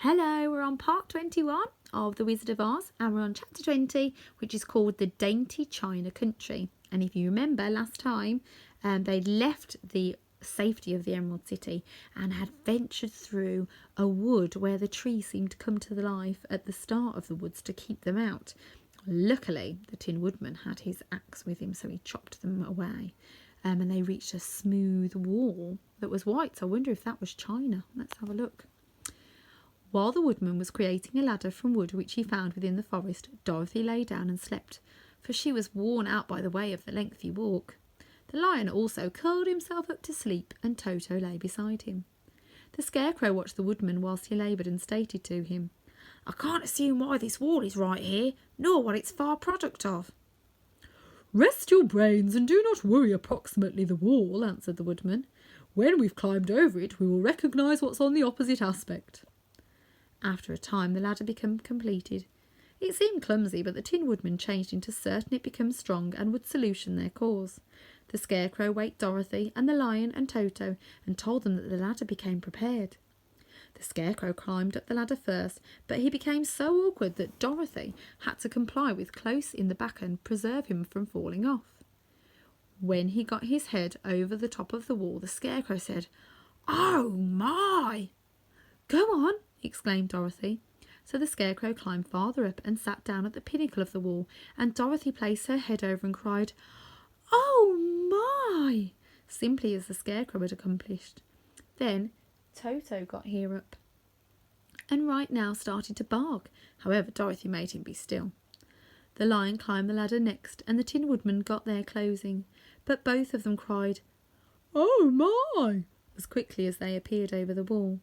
Hello, we're on part 21 of The Wizard of Oz and we're on chapter 20, which is called The Dainty China Country. And if you remember last time, they'd left the safety of the Emerald City and had ventured through a wood where the trees seemed to come to life at the start of the woods to keep them out. Luckily, the Tin Woodman had his axe with him, so he chopped them away. And they reached a smooth wall that was white. So I wonder if that was China. Let's have a look. While the woodman was creating a ladder from wood which he found within the forest, Dorothy lay down and slept, for she was worn out by the way of the lengthy walk. The lion also curled himself up to sleep, and Toto lay beside him. The Scarecrow watched the woodman whilst he laboured and stated to him, "I can't assume why this wall is right here, nor what it's far product of." "Rest your brains and do not worry approximately the wall," answered the woodman. "When we've climbed over it, we will recognise what's on the opposite aspect." After a time, the ladder became completed. It seemed clumsy, but the Tin Woodman changed into certain it became strong and would solution their cause. The Scarecrow waked Dorothy and the Lion and Toto and told them that the ladder became prepared. The Scarecrow climbed up the ladder first, but he became so awkward that Dorothy had to comply with close in the back and preserve him from falling off. When he got his head over the top of the wall, the Scarecrow said, "Oh my!" "Go on!" exclaimed Dorothy. So the Scarecrow climbed farther up and sat down at the pinnacle of the wall, and Dorothy placed her head over and cried, "Oh my!" simply as the Scarecrow had accomplished. Then Toto got here up and right now started to bark. However, Dorothy made him be still. The Lion climbed the ladder next, and the Tin Woodman got there closing, but both of them cried, "Oh my!" as quickly as they appeared over the wall.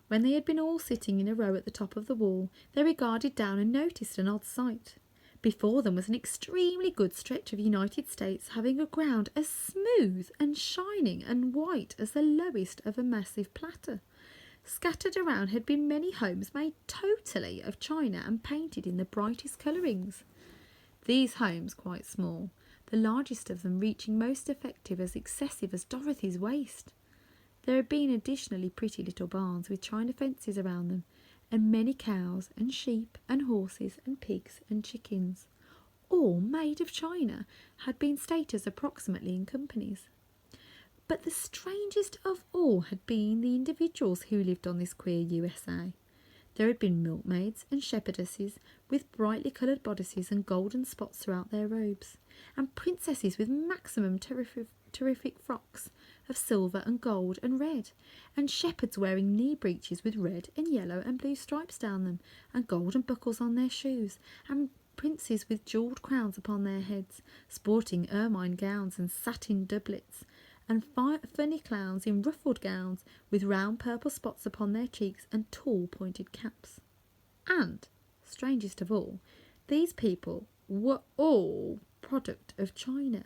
When they had been all sitting in a row at the top of the wall, they regarded down and noticed an odd sight. Before them was an extremely good stretch of United States, having a ground as smooth and shining and white as the lowest of a massive platter. Scattered around had been many homes made totally of china and painted in the brightest colourings. These homes quite small, the largest of them reaching most effective as excessive as Dorothy's waist. There had been additionally pretty little barns with china fences around them, and many cows and sheep and horses and pigs and chickens, all made of china, had been stated approximately in companies. But the strangest of all had been the individuals who lived on this queer USA. There had been milkmaids and shepherdesses with brightly coloured bodices and golden spots throughout their robes, and princesses with maximum terrific frocks of silver and gold and red, and shepherds wearing knee breeches with red and yellow and blue stripes down them, and golden buckles on their shoes, and princes with jewelled crowns upon their heads, sporting ermine gowns and satin doublets, and funny clowns in ruffled gowns with round purple spots upon their cheeks and tall pointed caps. And, strangest of all, these people were all product of China,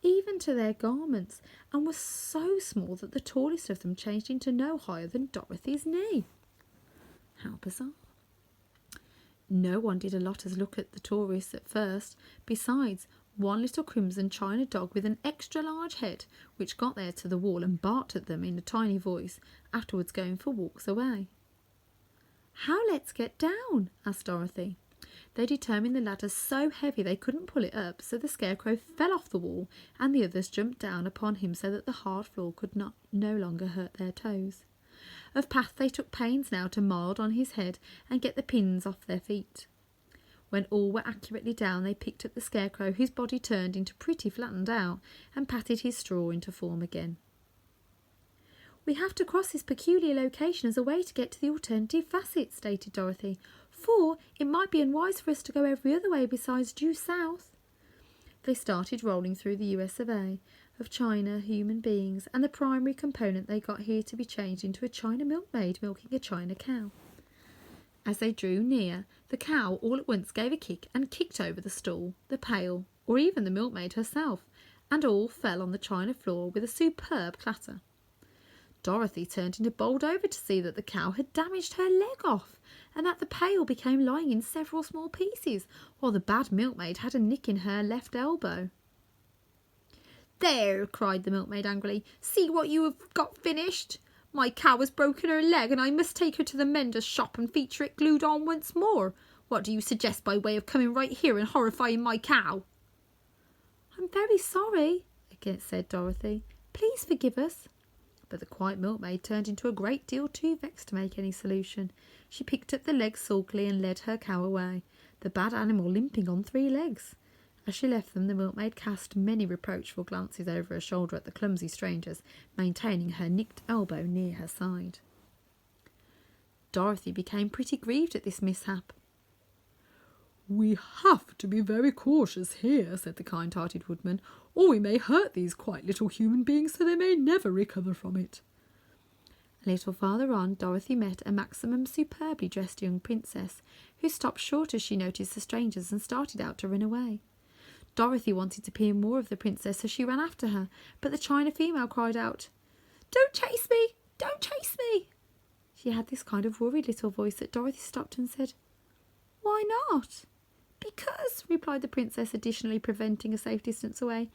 even to their garments, and were so small that the tallest of them changed into no higher than Dorothy's knee. How bizarre. No one did a lot as look at the tourists at first. Besides, one little crimson china dog with an extra large head, which got there to the wall and barked at them in a tiny voice, afterwards going for walks away. "How let's get down?" asked Dorothy. They determined the ladder so heavy they couldn't pull it up, so the Scarecrow fell off the wall and the others jumped down upon him so that the hard floor could no longer hurt their toes. Of path they took pains now to mould on his head and get the pins off their feet. When all were accurately down, they picked up the Scarecrow, whose body turned into pretty flattened out, and patted his straw into form again. "We have to cross this peculiar location as a way to get to the alternative facet," stated Dorothy, "for it might be unwise for us to go every other way besides due south." They started rolling through the US of A, of China human beings, and the primary component they got here to be changed into a China milkmaid milking a China cow. As they drew near, the cow all at once gave a kick and kicked over the stool, the pail, or even the milkmaid herself, and all fell on the china floor with a superb clatter. Dorothy turned and bowled over to see that the cow had damaged her leg off, and that the pail became lying in several small pieces, while the bad milkmaid had a nick in her left elbow. "There!" cried the milkmaid angrily. "See what you have got finished! My cow has broken her leg and I must take her to the mender's shop and feature it glued on once more. What do you suggest by way of coming right here and horrifying my cow?" "I'm very sorry," again said Dorothy. "Please forgive us." But the quiet milkmaid turned into a great deal too vexed to make any solution. She picked up the leg sulkily and led her cow away, the bad animal limping on 3 legs. As she left them, the milkmaid cast many reproachful glances over her shoulder at the clumsy strangers, maintaining her nicked elbow near her side. Dorothy became pretty grieved at this mishap. "We have to be very cautious here," said the kind-hearted woodman, "or we may hurt these quite little human beings so they may never recover from it." A little farther on, Dorothy met a maximum superbly dressed young princess, who stopped short as she noticed the strangers and started out to run away. Dorothy wanted to peer more of the princess, so she ran after her, but the china female cried out, "Don't chase me! Don't chase me!" She had this kind of worried little voice that Dorothy stopped and said, "Why not?" "Because," replied the princess, additionally preventing a safe distance away,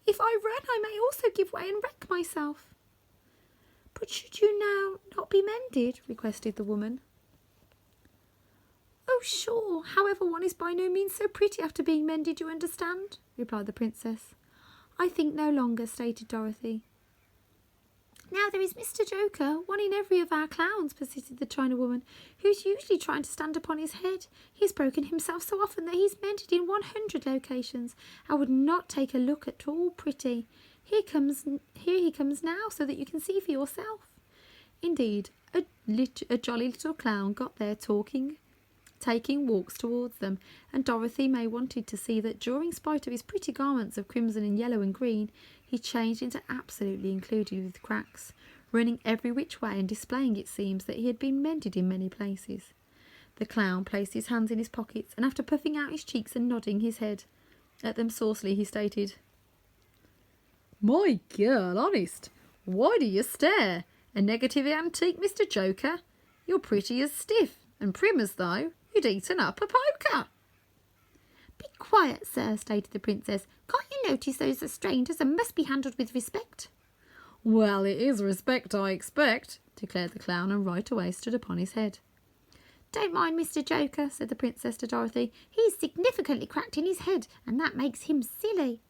"if I run I may also give way and wreck myself." "But should you now not be mended?" requested the woman. "Oh, sure. However, one is by no means so pretty after being mended, you understand," replied the princess. "I think no longer," stated Dorothy. "Now there is Mr. Joker, one in every of our clowns," persisted the China woman, "who's usually trying to stand upon his head. He's broken himself so often that he's mended in 100 locations. I would not take a look at all pretty. Here he comes now, so that you can see for yourself." Indeed, a jolly little clown got there taking walks towards them, and Dorothy May wanted to see that during spite of his pretty garments of crimson and yellow and green, he changed into absolutely included with cracks, running every which way and displaying, it seems, that he had been mended in many places. The clown placed his hands in his pockets, and after puffing out his cheeks and nodding his head at them saucily, he stated, "My girl, honest, why do you stare? A negative antique, Mr. Joker? You're pretty as stiff, and prim as though you'd eaten up a poker." "Be quiet, sir," stated the princess. "Can't you notice those are strangers and must be handled with respect?" "Well, it is respect, I expect," declared the clown, and right away stood upon his head. "Don't mind Mr. Joker," said the princess to Dorothy. "He's significantly cracked in his head, and that makes him silly."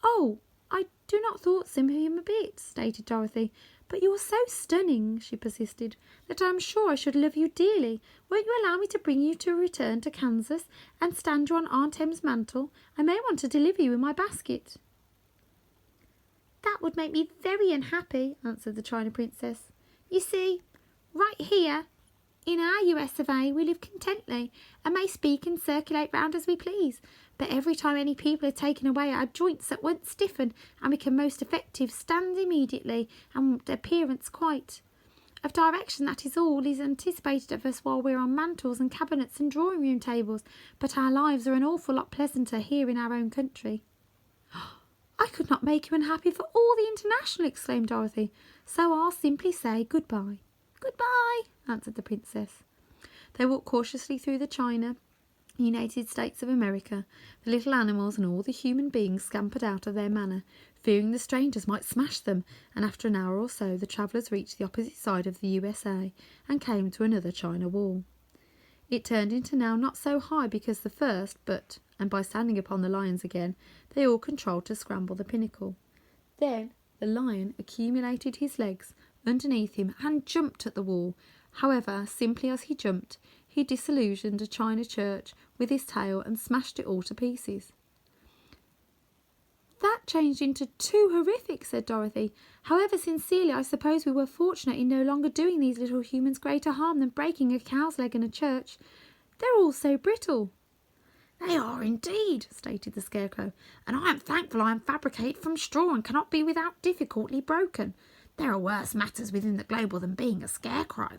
"Oh, I do not thought so him a bit," stated Dorothy. "But you are so stunning," she persisted, "that I am sure I should love you dearly. Won't you allow me to bring you to return to Kansas and stand you on Aunt Em's mantle? I may want to deliver you in my basket." "That would make me very unhappy," answered the China princess. "You see, right here in our US of A, we live contently and may speak and circulate round as we please. But every time any people are taken away, our joints at once stiffen and become most effective, stand immediately, and appearance quite of direction. That is all is anticipated of us while we're on mantles and cabinets and drawing-room tables. But our lives are an awful lot pleasanter here in our own country." "I could not make you unhappy for all the international," exclaimed Dorothy. "So I'll simply say goodbye." "Goodbye," answered the princess. They walked cautiously through the United States of America. The little animals and all the human beings scampered out of their manor, fearing the strangers might smash them, and after an hour or so the travellers reached the opposite side of the USA and came to another China wall. It turned into now not so high because the first, and by standing upon the lions again, they all controlled to scramble the pinnacle. Then the lion accumulated his legs underneath him and jumped at the wall. However, simply as he jumped, he disillusioned a china church with his tail and smashed it all to pieces. "That changed into too horrific," said Dorothy. "However, sincerely, I suppose we were fortunate in no longer doing these little humans greater harm than breaking a cow's leg in a church. They're all so brittle." "They are indeed," stated the Scarecrow, "and I am thankful I am fabricated from straw and cannot be without difficulty broken. There are worse matters within the global than being a scarecrow."